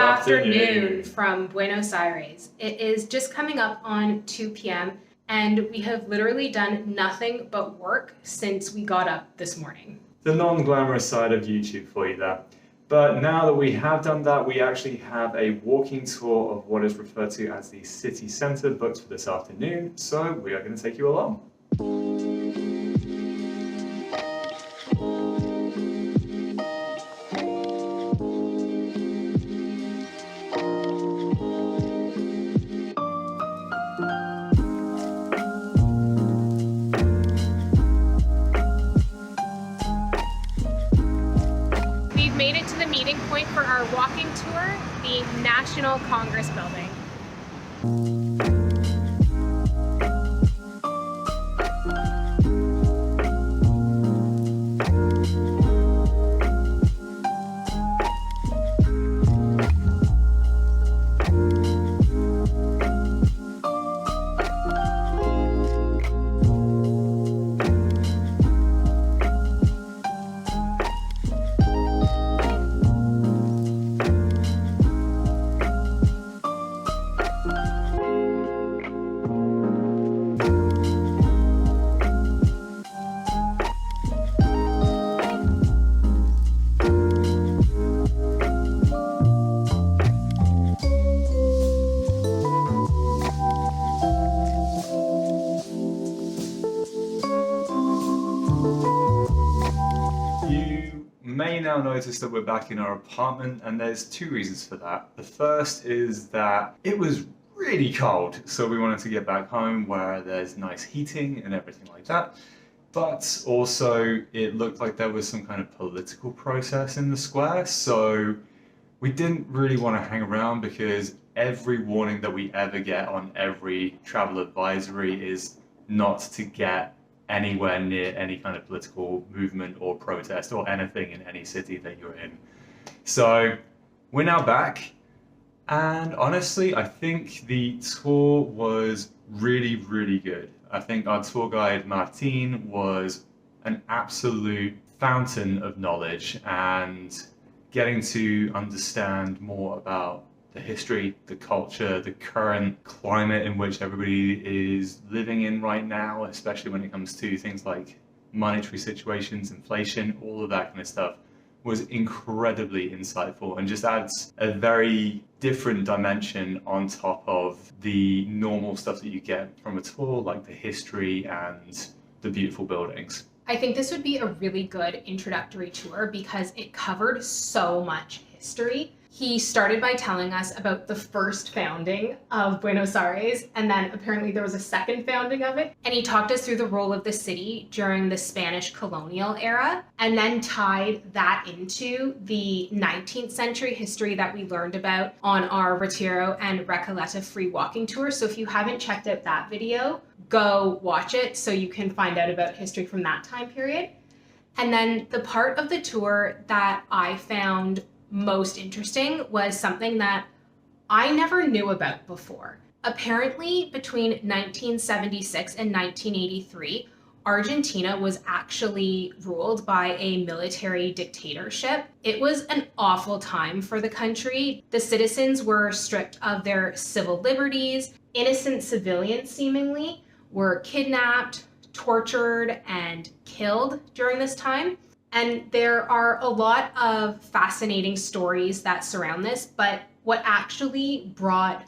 afternoon from Buenos Aires. It is just coming up on 2 p.m. and we have literally done nothing but work since we got up this morning. The non-glamorous side of YouTube for you there. But now that we have done that, we actually have a walking tour of what is referred to as the city centre booked for this afternoon, so we are going to take you along. Made it to the meeting point for our walking tour, the National Congress Building. May now notice that we're back in our apartment, and there's two reasons for that. The first is that it was really cold, so we wanted to get back home where there's nice heating and everything like that. But also it looked like there was some kind of political process in the square, so we didn't really want to hang around because every warning that we ever get on every travel advisory is not to get anywhere near any kind of political movement or protest or anything in any city that you're in. So we're now back, and honestly I think the tour was really good. I think our tour guide Martin was an absolute fountain of knowledge, and getting to understand more about the history, the culture, the current climate in which everybody is living in right now, especially when it comes to things like monetary situations, inflation, all of that kind of stuff, was incredibly insightful and just adds a very different dimension on top of the normal stuff that you get from a tour, like the history and the beautiful buildings. I think this would be a really good introductory tour because it covered so much history. He started by telling us about the first founding of Buenos Aires, and then apparently there was a second founding of it. And he talked us through the role of the city during the Spanish colonial era, and then tied that into the 19th century history that we learned about on our Retiro and Recoleta free walking tour. So if you haven't checked out that video, go watch it so you can find out about history from that time period. And then the part of the tour that I found most interesting was something that I never knew about before. Apparently, between 1976 and 1983, Argentina was actually ruled by a military dictatorship. It was an awful time for the country. The citizens were stripped of their civil liberties. Innocent civilians, seemingly, were kidnapped, tortured, and killed during this time. And there are a lot of fascinating stories that surround this, but what actually brought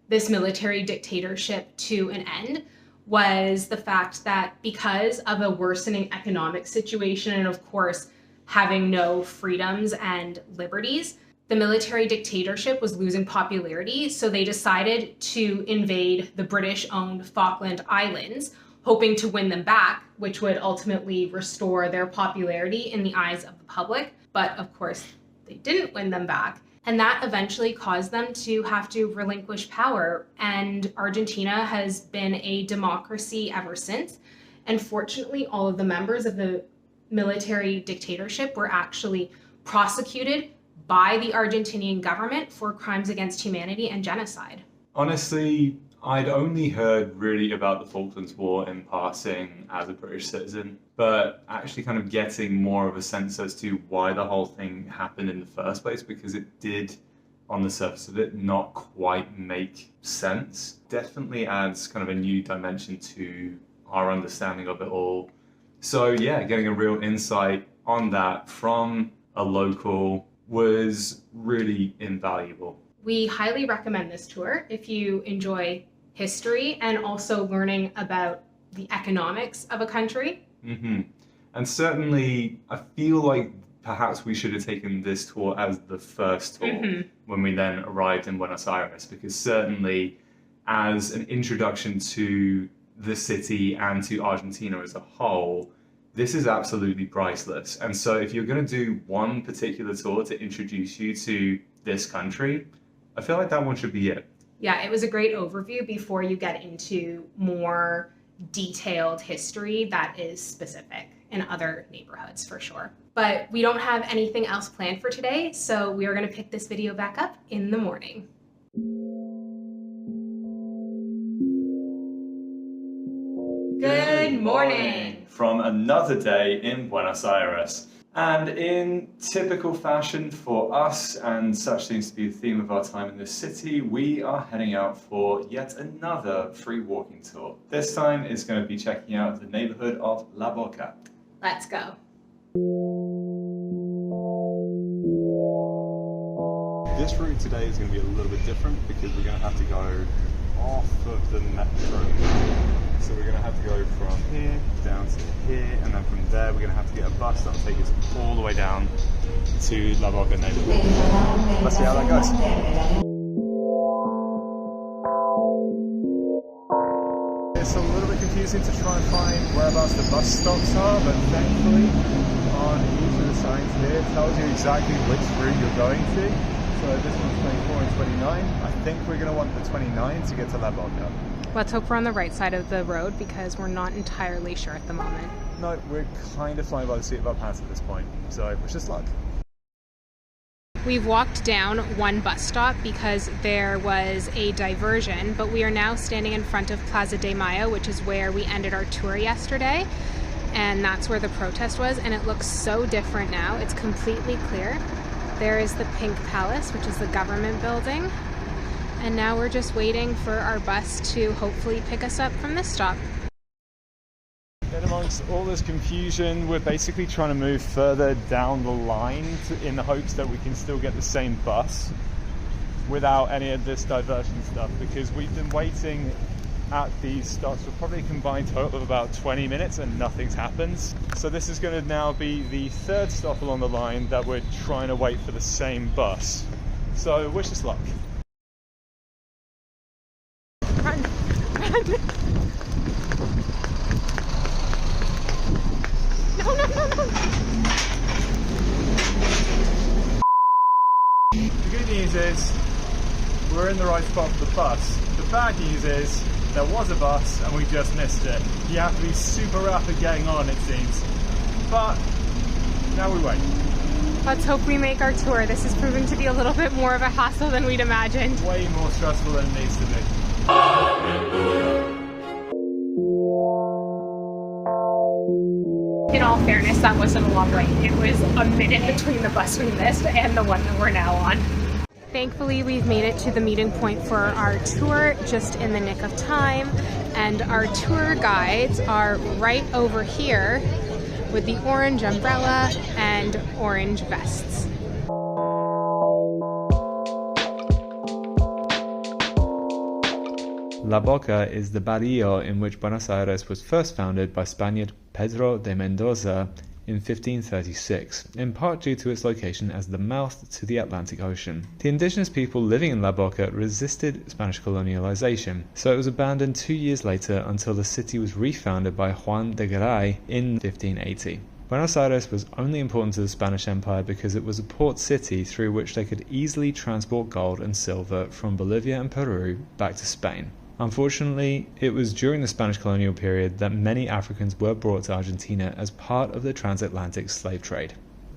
this military dictatorship to an end was the fact that because of a worsening economic situation and of course having no freedoms and liberties, the military dictatorship was losing popularity, so they decided to invade the British-owned Falkland Islands, hoping to win them back, which would ultimately restore their popularity in the eyes of the public. But of course, they didn't win them back. And that eventually caused them to have to relinquish power. And Argentina has been a democracy ever since. And fortunately, all of the members of the military dictatorship were actually prosecuted by the Argentinian government for crimes against humanity and genocide. Honestly, I'd only heard really about the Falklands War in passing as a British citizen, but actually kind of getting more of a sense as to why the whole thing happened in the first place, because it did on the surface of it, not quite make sense. Definitely adds kind of a new dimension to our understanding of it all. So yeah, getting a real insight on that from a local was really invaluable. We highly recommend this tour if you enjoy history and also learning about the economics of a country. And certainly, I feel like perhaps we should have taken this tour as the first tour when we then arrived in Buenos Aires, because certainly as an introduction to the city and to Argentina as a whole, this is absolutely priceless. And so if you're going to do one particular tour to introduce you to this country, I feel like that one should be it. Yeah, it was a great overview before you get into more detailed history that is specific in other neighborhoods for sure. But we don't have anything else planned for today, so we are going to pick this video back up in the morning. Good morning! From another day in Buenos Aires. And in typical fashion for us, and such seems to be the theme of our time in this city, we are heading out for yet another free walking tour. This time it's going to be checking out the neighborhood of La Boca. Let's go. This route today is going to be a little bit different because we're going to have to go off of the metro. So we're going to have to go from here down to here, and then from there we're going to have to get a bus that'll take us all the way down to La Boca neighborhood. Let's see how that goes. It's a little bit confusing to try and find whereabouts the bus stops are, but thankfully on each of the signs here it tells you exactly which route you're going to. So this one's 24 and 29. I think we're going to want the 29 to get to La Boca. Let's hope we're on the right side of the road because we're not entirely sure at the moment. No, we're kind of flying by the seat of our pants at this point, so wish us luck. We've walked down one bus stop because there was a diversion, but we are now standing in front of Plaza de Mayo, which is where we ended our tour yesterday, and that's where the protest was, and it looks so different now. It's completely clear. There is the Pink Palace, which is the government building. And now we're just waiting for our bus to hopefully pick us up from this stop. And amongst all this confusion, we're basically trying to move further down the line in the hopes that we can still get the same bus without any of this diversion stuff, because we've been waiting at these stops for probably a combined total of about 20 minutes and nothing's happened. So this is going to now be the third stop along the line that we're trying to wait for the same bus. So wish us luck. Run! Run! No, no, no, no! The good news is we're in the right spot for the bus. The bad news is there was a bus and we just missed it. You have to be super rapid getting on, it seems. But now we wait. Let's hope we make our tour. This is proving to be a little bit more of a hassle than we'd imagined. Way more stressful than it needs to be. In all fairness, that wasn't a long wait. It was a minute between the bus we missed and the one that we're now on. Thankfully, we've made it to the meeting point for our tour just in the nick of time, and our tour guides are right over here with the orange umbrella and orange vests. La Boca is the barrio in which Buenos Aires was first founded by Spaniard Pedro de Mendoza in 1536, in part due to its location as the mouth to the Atlantic Ocean. The indigenous people living in La Boca resisted Spanish colonialization, so it was abandoned 2 years later until the city was refounded by Juan de Garay in 1580. Buenos Aires was only important to the Spanish Empire because it was a port city through which they could easily transport gold and silver from Bolivia and Peru back to Spain. Unfortunately, it was during the Spanish colonial period that many Africans were brought to Argentina as part of the transatlantic slave trade.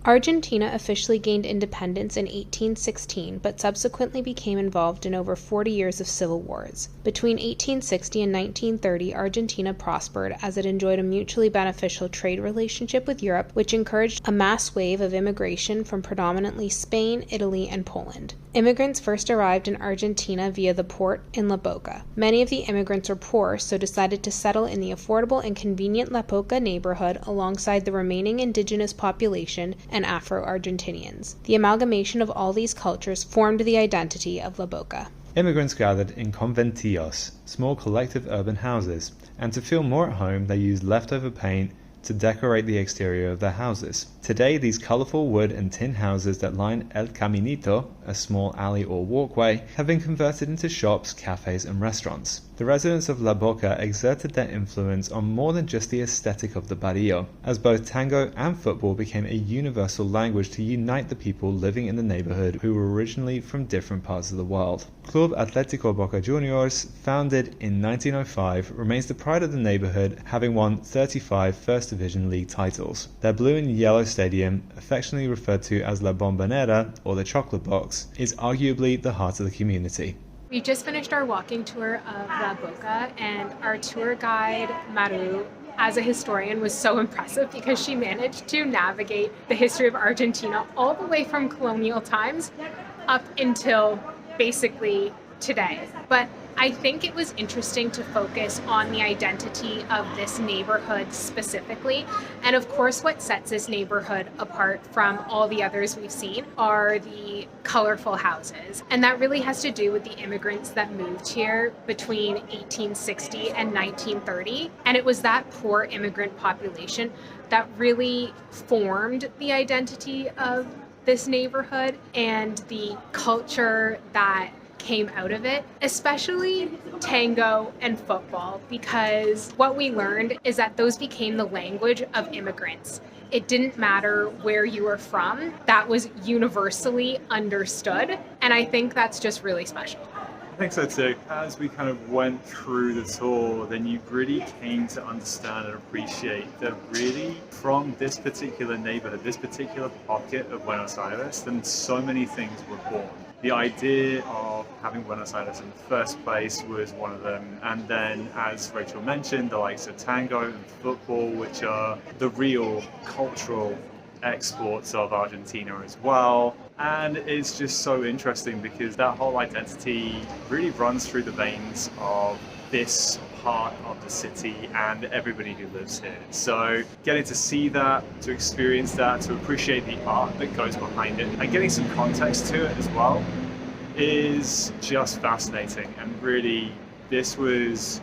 Argentina officially gained independence in 1816, but subsequently became involved in over 40 years of civil wars. Between 1860 and 1930, Argentina prospered as it enjoyed a mutually beneficial trade relationship with Europe, which encouraged a mass wave of immigration from predominantly Spain, Italy, and Poland. Immigrants first arrived in Argentina via the port in La Boca. Many of the immigrants were poor, so decided to settle in the affordable and convenient La Boca neighborhood alongside the remaining indigenous population and Afro-Argentinians. The amalgamation of all these cultures formed the identity of La Boca. Immigrants gathered in conventillos, small collective urban houses, and to feel more at home they used leftover paint to decorate the exterior of their houses. Today, these colorful wood and tin houses that line El Caminito, a small alley or walkway, have been converted into shops, cafes, and restaurants. The residents of La Boca exerted their influence on more than just the aesthetic of the barrio, as both tango and football became a universal language to unite the people living in the neighborhood who were originally from different parts of the world. Club Atlético Boca Juniors, founded in 1905, remains the pride of the neighborhood, having won 35 First Division League titles. Their blue and yellow stadium, affectionately referred to as La Bombonera, or the Chocolate Box, is arguably the heart of the community. We just finished our walking tour of La Boca, and our tour guide, Maru, as a historian, was so impressive because she managed to navigate the history of Argentina all the way from colonial times up until basically today. But I think it was interesting to focus on the identity of this neighborhood specifically. And of course, what sets this neighborhood apart from all the others we've seen are the colorful houses. And that really has to do with the immigrants that moved here between 1860 and 1930. And it was that poor immigrant population that really formed the identity of this neighborhood and the culture that came out of it, especially tango and football, because what we learned is that those became the language of immigrants. It didn't matter where you were from, that was universally understood, and I think that's just really special. I think so too. As we kind of went through the tour, then you really came to understand and appreciate that really from this particular neighborhood, this particular pocket of Buenos Aires, then so many things were born. The idea of having Buenos Aires in the first place was one of them. And then, as Rachel mentioned, the likes of tango and football, which are the real cultural exports of Argentina as well. And it's just so interesting because that whole identity really runs through the veins of this part of the city and everybody who lives here. So getting to see that, to experience that, to appreciate the art that goes behind it, and getting some context to it as well is just fascinating. And really, this was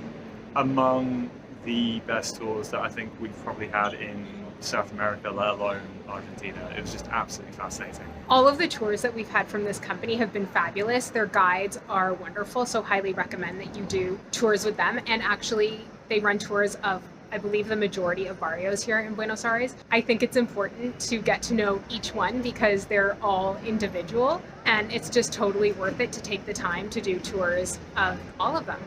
among the best tours that I think we've probably had in South America, let alone Argentina. It was just absolutely fascinating. All of the tours that we've had from this company have been fabulous. Their guides are wonderful, so highly recommend that you do tours with them. And actually, they run tours of, I believe, the majority of barrios here in Buenos Aires. I think it's important to get to know each one because they're all individual, and it's just totally worth it to take the time to do tours of all of them.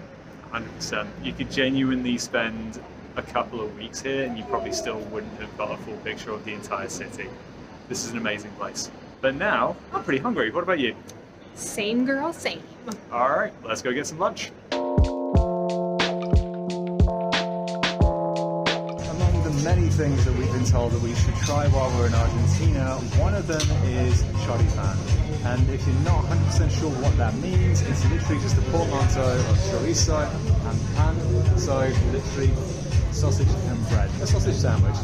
100%. You could genuinely spend a couple of weeks here and you probably still wouldn't have got a full picture of the entire city. This is an amazing place. But now, I'm pretty hungry. What about you? Same girl, same. All right, let's go get some lunch. Among the many things that we've been told that we should try while we're in Argentina, one of them is Choripan. And if you're not 100% sure what that means, it's literally just a portmanteau of chorizo and pan. So literally sausage and bread, a sausage sandwich.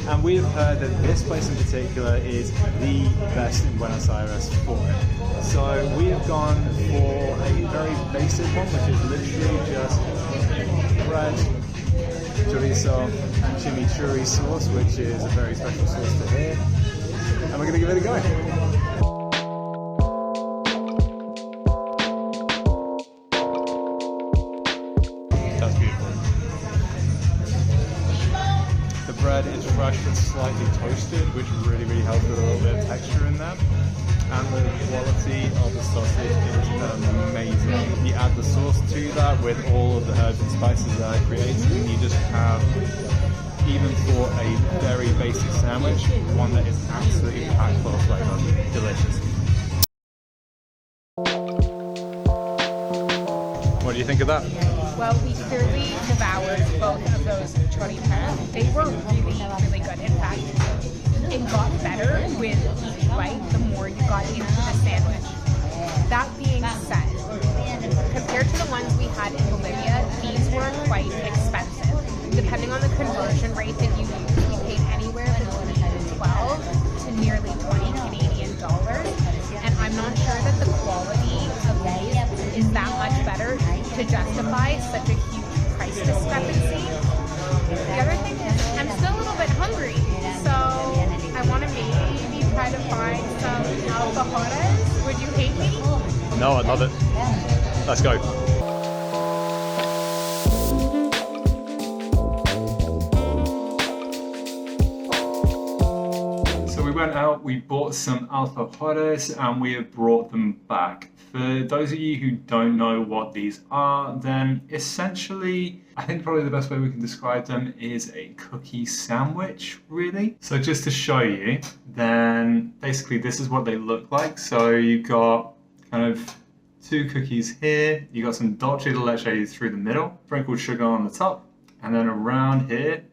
And we have heard that this place in particular is the best in Buenos Aires for it. So we have gone for a very basic one, which is literally just bread, chorizo, and chimichurri sauce, which is a very special sauce to here. And we're going to give it a go. Bread is fresh but slightly toasted, which really helps with a little bit of texture in there. And the quality of the sausage is amazing. You add the sauce to that with all of the herbs and spices that it creates, and you just have even for a very basic sandwich, one that is absolutely packed full of flavour. Delicious. What do you think of that? Well, we clearly devoured both of those choripan. They were really, really good. In fact, it got better with each bite the more you got into the sandwich. That being said, compared to the ones we had in Bolivia, these were quite expensive. Depending on the conversion rate that you use, we paid anywhere between 12 to nearly 20 Canadian dollars. And I'm not sure that the quality of these is that much better to justify such a huge price discrepancy. The other thing is, I'm still a little bit hungry, so I want to maybe try to find some alfajores. Would you hate me? No, I love it. Let's go. So we went out, we bought some alfajores, and we have brought them back. For those of you who don't know what these are, then essentially, I think probably the best way we can describe them is a cookie sandwich, really. So just to show you, then basically this is what they look like. So you've got kind of two cookies here, you got some dulce de leche through the middle, sprinkled sugar on the top, and then around here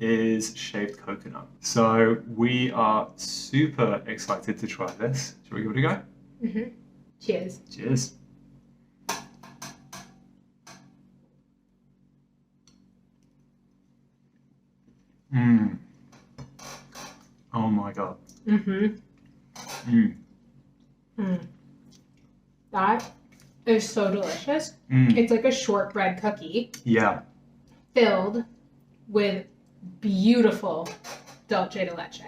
is shaved coconut. So we are super excited to try this. Shall we give it a go? Mm-hmm. Cheers. Cheers. Mmm. Oh my god. Mm-hmm. Mmm. Mm. That is so delicious. Mm. It's like a shortbread cookie Yeah. filled with beautiful dulce de leche.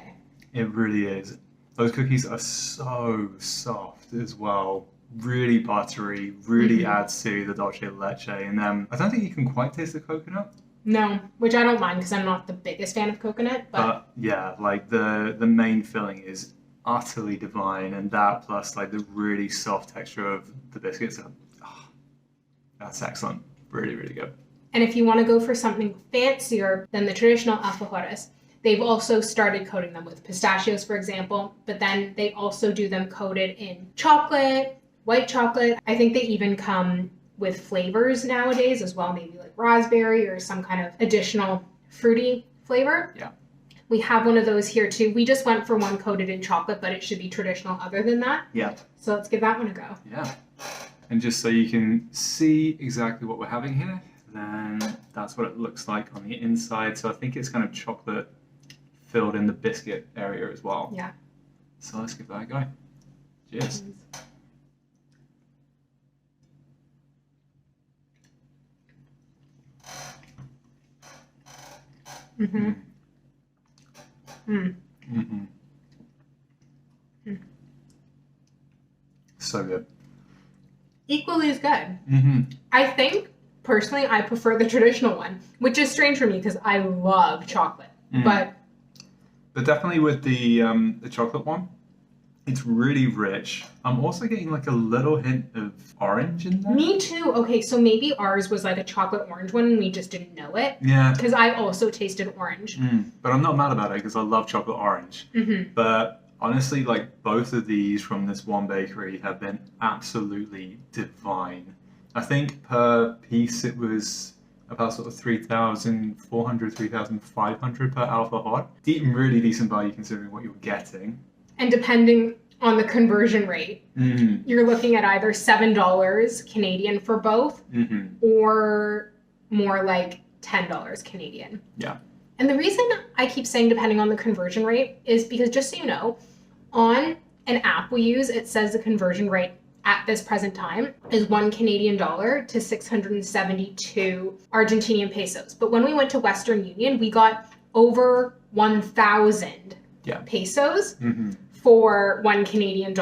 It really is. Those cookies are so soft as well. Really buttery, really adds to the dulce de leche. And then I don't think you can quite taste the coconut. No, which I don't mind because I'm not the biggest fan of coconut, but Yeah, like the main filling is utterly divine, and that plus like the really soft texture of the biscuits are, that's excellent. Really, really good. and if you want to go for something fancier than the traditional alfajores, they've also started coating them with pistachios, for example, but then they also do them coated in chocolate, white chocolate. I think they even come with flavors nowadays as well, maybe like raspberry or some kind of additional fruity flavor. Yeah. We have one of those here too. We just went for one coated in chocolate, but it should be traditional other than that. Yeah. So let's give that one a go. Yeah. And just so you can see exactly what we're having here, then that's what it looks like on the inside. So I think it's kind of chocolate filled in the biscuit area as well. Yeah. So let's give that a go. Cheers. Mm-hmm. Mm. Mm-hmm. Mm. So good. Equally as good. Mm-hmm. I think, personally, I prefer the traditional one, which is strange for me because I love chocolate. But definitely with the chocolate one, it's really rich. I'm also getting like a little hint of orange in there. me too. Okay, so maybe ours was like a chocolate orange one and we just didn't know it. Yeah. Because I also tasted orange. But I'm not mad about it because I love chocolate orange. Mm-hmm. But honestly, like both of these from this one bakery have been absolutely divine. I think per piece it was about sort of 3,400, 3,500 per alfajor. Really decent value considering what you're getting. And depending on the conversion rate, you're looking at either $7 Canadian for both or more like $10 Canadian. Yeah. And the reason I keep saying depending on the conversion rate is because, just so you know, on an app we use, it says the conversion rate at this present time is $1 Canadian to 672 Argentinian pesos. But when we went to Western Union, we got over 1,000 pesos for $1 Canadian.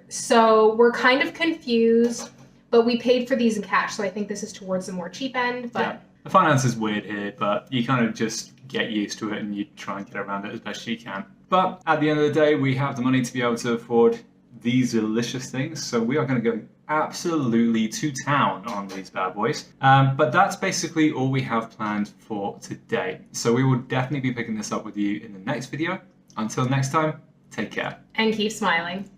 So we're kind of confused, but we paid for these in cash. So I think this is towards the more cheap end. But yeah. The finance is weird here, but you kind of just get used to it and you try and get around it as best you can. But at the end of the day, we have the money to be able to afford these delicious things. So we are going to go absolutely to town on these bad boys. But that's basically all we have planned for today. So we will definitely be picking this up with you in the next video. Until next time, take care. And keep smiling.